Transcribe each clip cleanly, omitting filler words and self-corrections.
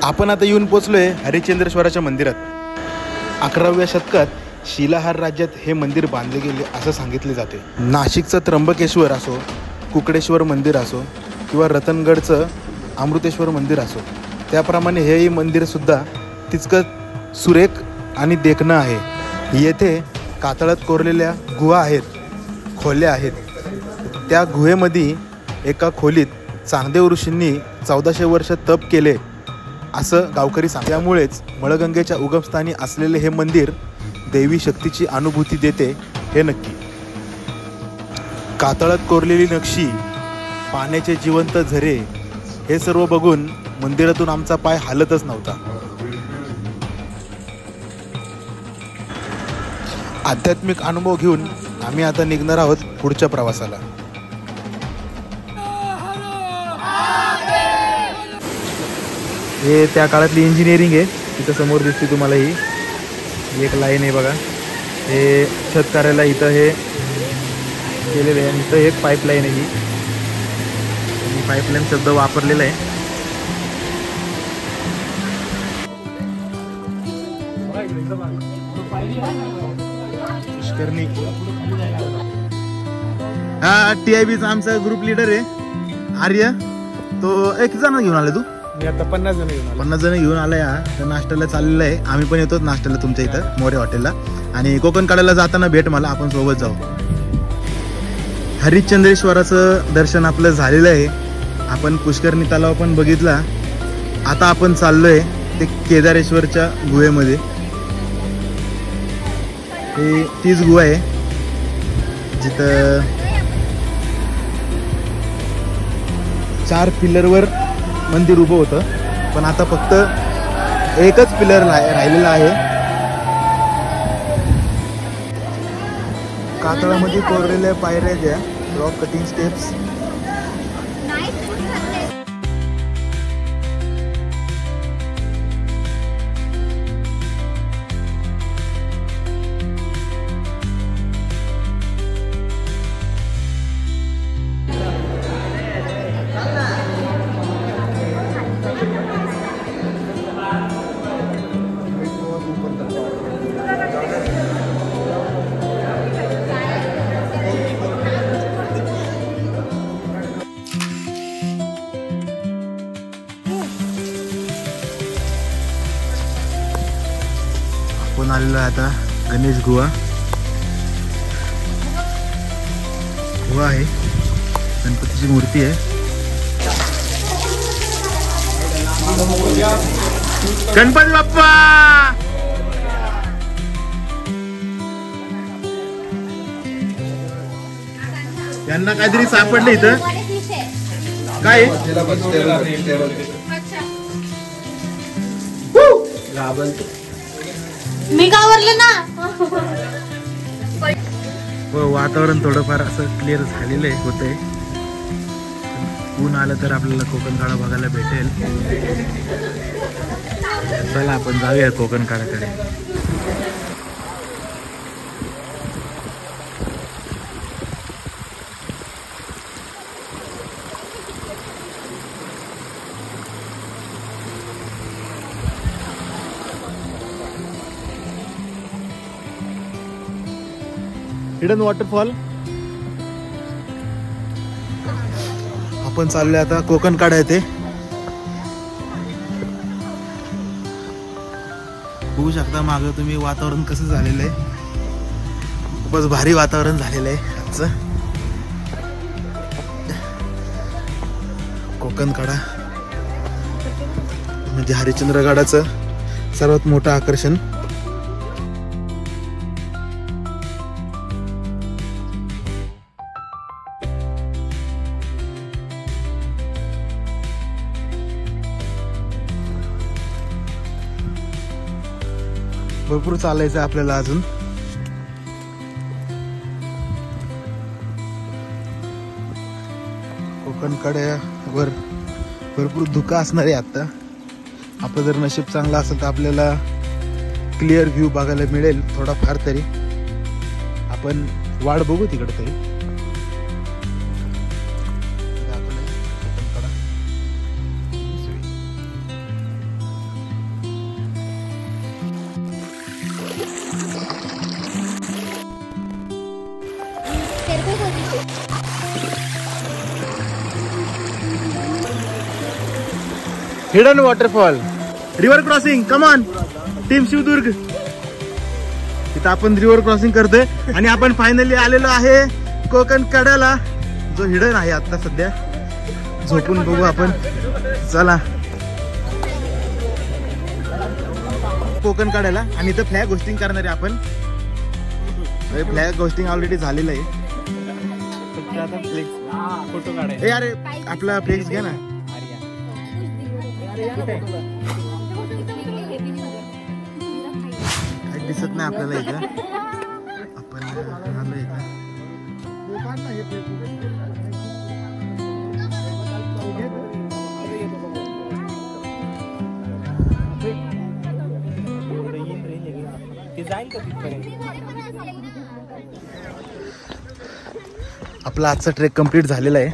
आपण आता येऊन पोचलोय हरिश्चंद्रेश्वराच्या मंदिरात। 11व्या शतकात शिलाहार राज्यात हे मंदिर बांधले गेले असं सांगितले जाते। नाशिकचं त्र्यंबकेश्वर असो, कुकडेश्वर मंदिर असो किंवा रतनगडचं अमृतेश्वर मंदिर असो, त्याप्रमाणे हेही मंदिर सुद्धा तितकंच सुरेख आणि देखणं आहे। येथे कातळात कोरलेल्या गुहा आहेत, खोल्या आहेत। त्या गुहेमध्ये एका खोलीत चांगदेव ऋषींनी 1400 वर्ष तप केले असं गावकरी सांगतात। त्यामुळेच मळगंगेच्या उगमस्थानी असलेले हे मंदिर देवी शक्तीची अनुभूती देते हे नक्की। कातळात कोरलेली नक्षी, पाण्याचे जिवंत झरे हे सर्व बघून मंदिरातून आमचा पाय हालतच नव्हता। आध्यात्मिक अनुभव घेऊन आम्ही आता निघणार आहोत पुढच्या प्रवासाला। हे त्या काळातली इंजिनिअरिंग आहे, तिथं समोर दिसते तुम्हाला ही एक लाईन आहे बघा। हे छत करायला इथं हे केलेलं आहे, इथं एक पाईपलाईन आहे। ही पाईपलाईन शब्द वापरलेला आहे। पुष्करणी हा TIBचा आमचा ग्रुप लीडर आहे आर्य। तो किती जण घेऊन आले तू? मी आता 50 जण घेऊन 50 जण घेऊन आलाय। तर नाश्त्याला चाललेलं आहे, आम्ही पण येतो नाश्त्याला तुमच्या इथं मोरे हॉटेलला। आणि कोकण काढायला जाताना भेट मला, आपण सोबत जाऊ। हरिश्चंद्रेश्वराचं दर्शन आपलं झालेलं आहे। आपण पुष्करणी तलाव पण बघितला। आता आपण चाललोय ते केदारेश्वरच्या गुहेमध्ये। हे तीच गुहा आहे जिथं 4 पिलरवर मंदिर उभं होतं, पण आता फक्त एकच पिलर राहिलेला आहे। कातळामध्ये कोरलेल्या पायऱ्या द्या, रॉक कटिंग स्टेप्स। आपण आलेलो आता गणेश गुहा आहे, गणपतीची मूर्ती आहे। गणपती बाप्पा यांना काहीतरी सापडलं इथं, काय मी गावरले ना। वातावरण थोडंफार असं क्लिअर झालेलं आहे, होतंय। ऊन आलं तर आपल्याला कोकण काढा बघायला भेटेल। चला आपण जाऊया कोकण काढाकडे। Hidden waterfall. आपण चाललोय आता कोकण काढा येते। बघू शकता मागं तुम्ही वातावरण कसं झालेलं आहे, खूपच भारी वातावरण झालेलं आहे आजचं। कोकण काढा म्हणजे हरिश्चंद्रगडाचं सर्वात मोठं आकर्षण। भरपूर चालायचं आपल्याला अजून। कोकण कड्यावर भरपूर धुकं असणार आहे आता। आपलं जर नशीब चांगलं असेल तर आपल्याला क्लिअर व्ह्यू बघायला मिळेल थोडाफार तरी। आपण वाट बघू तिकडे तरी। Hidden waterfall, river crossing. Come on team Shivdurg. इथं आपण रिव्हर क्रॉसिंग करतोय आणि आपण फायनली आलेलो आहे कोकण कड्याला, जो हिडन आहे आता सध्या. झोपून बघू आपण. चला कोकण कड्याला. आणि इथं फ्लॅग होस्टिंग करणार आहे आपण. फ्लॅग होस्टिंग ऑलरेडी झालेलं आहे. फोटो काढायचा. ए अरे आपला फ्लेक्स घ्या ना. काही दिसत नाही आपल्याला इथं. आपण आलो इथं. आपला आजचा ट्रेक कंप्लीट झालेला आहे.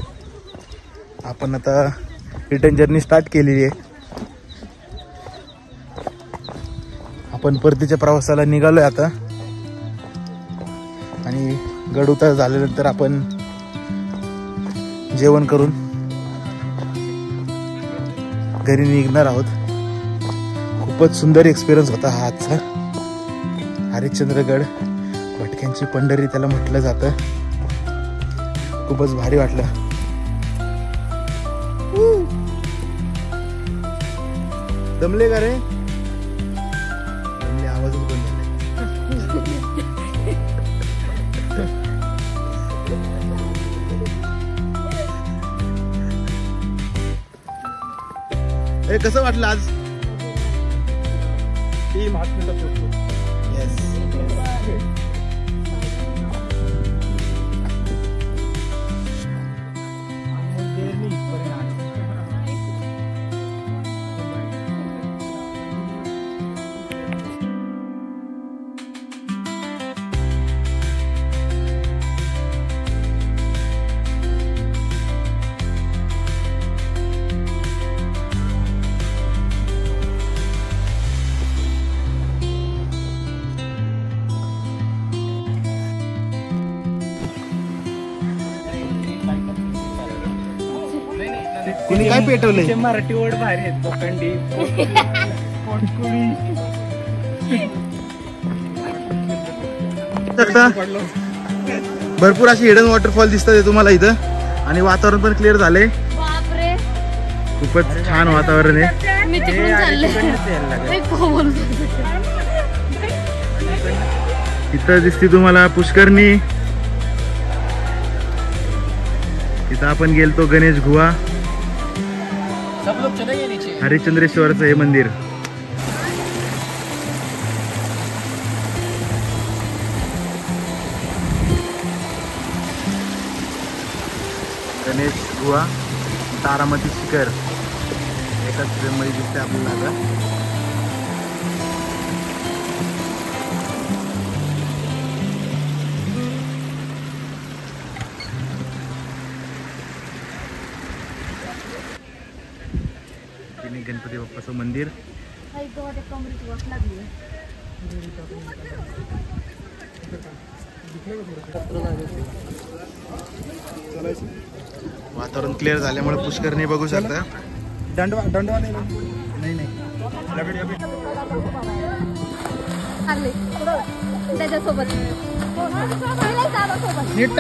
आपण आता रिटर्न जर्नी स्टार्ट केलेली आहे. आपण परतीच्या प्रवासाला निघालोय आता. आणि गड उतार झाल्यानंतर आपण जेवण करून घरी निघणार आहोत. खूपच सुंदर एक्सपिरियन्स होता हा आजचा. हरिश्चंद्रगड, भटक्यांची पंढरी त्याला म्हटलं जातं. खूपच भारी वाटलं. दमले का रे? दमले, आवाजच बंद झाले. कसं वाटलं आज? Team yes. कुणी काय पेटवलंय? मराठी वर्ड भारी आहेत. कोकंडी, भरपूर अशी हिडन वॉटरफॉल दिसतात तुम्हाला इथं. आणि वातावरण पण क्लिअर झालंय. खूपच छान वातावरण आहे. इथं दिसते तुम्हाला पुष्करणी. इथं आपण गेलतो गणेश गुहा. हरिश्चंद्रेश्वरचं हे मंदिर. गणेश गुहा, तारामती शिखर एकाच फ्रेममध्ये दिसते आपल्याला. गणपती बाप्पाचं मंदिर. वातावरण क्लिअर झाल्यामुळे पुष्करणी बघू शकता. दंडवा नाही त्याच्यासोबत नीट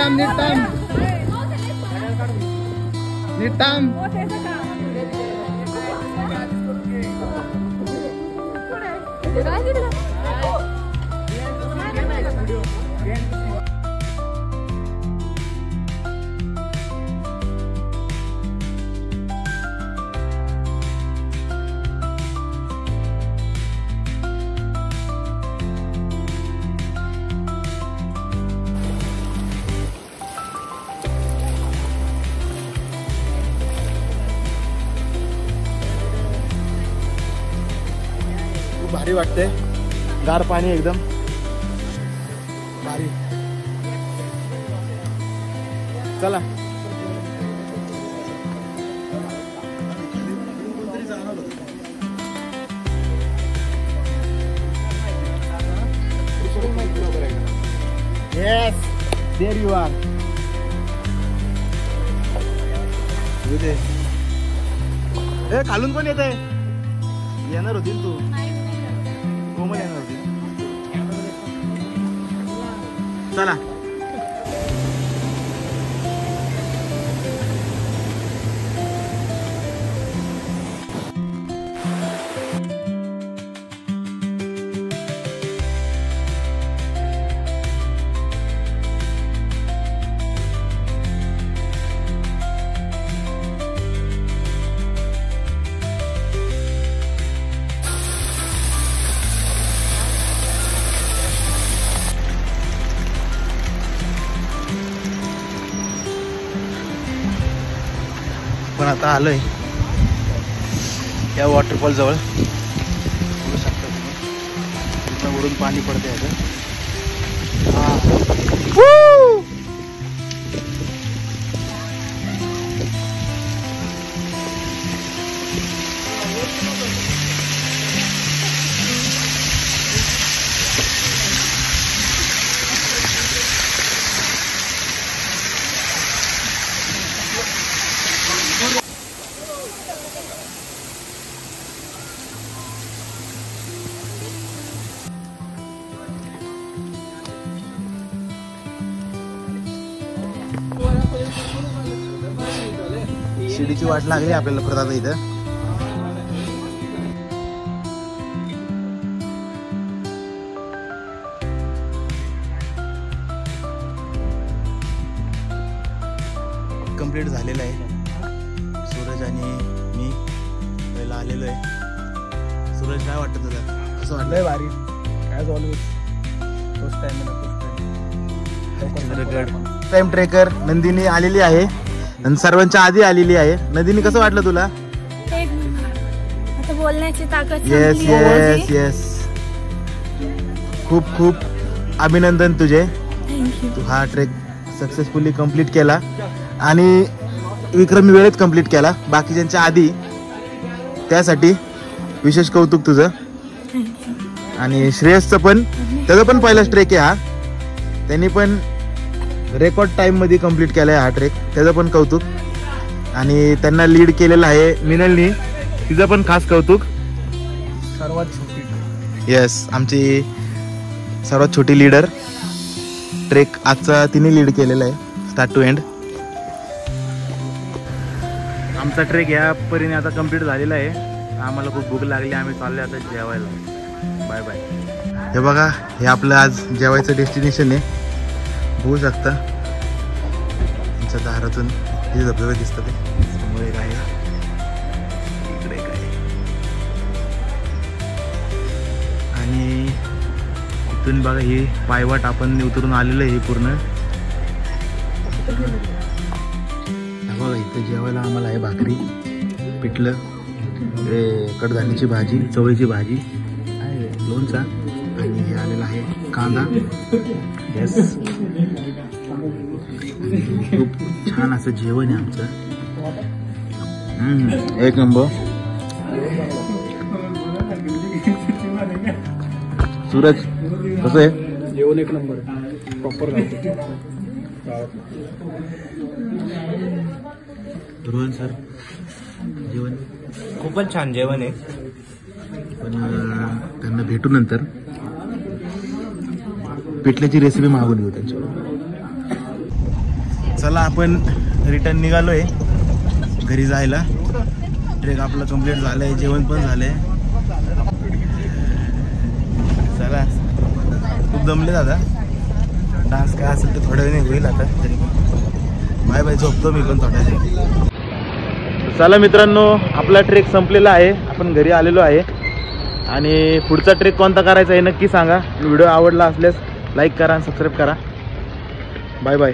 भारी वाटते. गार पाणी एकदम भारी. चला Yes, there you are. Good day. ए खालून पण येत आहे. येणार होती तू. कोमल येणार होती. चला. पण आता आलोय या वॉटरफॉल जवळ. बघू शकता तुम्ही इथं वरून पाणी पडते याचं. शिडीची वाट लागली आपल्याला परत आता इथं. कंप्लीट झालेलं आहे. सूरज आणि मी पहिला आलेलो आहे. सूरज काय वाटतं तुला? कसं वाटलं? भारी as always. First time trekker Nandini आलेली आहे आणि सर्वांच्या आधी आलेली आहे. नंदिनी कसं वाटलं तुला? आता बोलण्याची ताकद. Yes yes yes. खूप खूप अभिनंदन तुझे. तू हा ट्रेक सक्सेसफुली कंप्लीट केला आणि विक्रमी वेळेत कंप्लीट केला बाकीच्यांच्या आधी. त्यासाठी विशेष कौतुक तुझं. आणि श्रेयसचं पण, त्याचा पण पहिलाच ट्रेक आहे हा. त्यांनी पण रेकॉर्ड टाइम मध्ये कंप्लीट केलाय हा ट्रेक. त्याचं पण कौतुक. आणि त्यांना लीड केलेलं आहे मिनलनी. तिचं पण खास कौतुक. सर्वात छोटी. येस, आमची सर्वात छोटी लीडर. ट्रेक आजचा तिने लीड केलेला आहे स्टार्ट टू एंड. आमचा ट्रेक या परीने आता कंप्लीट झालेला आहे. आम्हाला खूप भूक लागली. आम्ही चाललो आता जेवायला. Bye bye. हे बघा, हे आपलं आज जेवायचं डेस्टिनेशन आहे. बघू शकता त्यांच्या दारातून हे धबधबे दिसतात. समोर एक आहे, इकडे एक आहे. आणि इथून बघा ही पायवाट आपण उतरून आलेलं आहे. हे पूर्ण बघा इथं जेवायला आम्हाला आहे भाकरी, पिठलं, कडधान्याची भाजी, चवळीची भाजी, लोणचा आणि हे आलेला आहे कांदा. येस, खूप छान असं जेवण आहे आमचं. एक नंबर. सूरज कसं आहे? जेवण एक नंबर प्रॉपर. रोहन सर, जेवण खूपच छान जेवण आहे. पण त्यांना भेटू नंतर पिठल्याची रेसिपी मागून घेऊ त्यांच्यावर. चला आपण रिटर्न निघालोय घरी जायला. ट्रेक आपला कंप्लीट झालंय, जेवण पण झालंय. चला, खूप दमले दादा. डान्स काय असेल तर थोड्या वेळाने होईल आता. तरी बाय बाय, झोपतो मी पण थोड्या वेळ. चला मित्रांनो, आपला ट्रेक संपलेला आहे. आपण घरी आलेलो आहे आणि पुढचा ट्रेक कोणता करायचा आहे नक्की सांगा. व्हिडिओ आवडला असल्यास लाईक करा आणि सबस्क्राईब करा. Bye bye.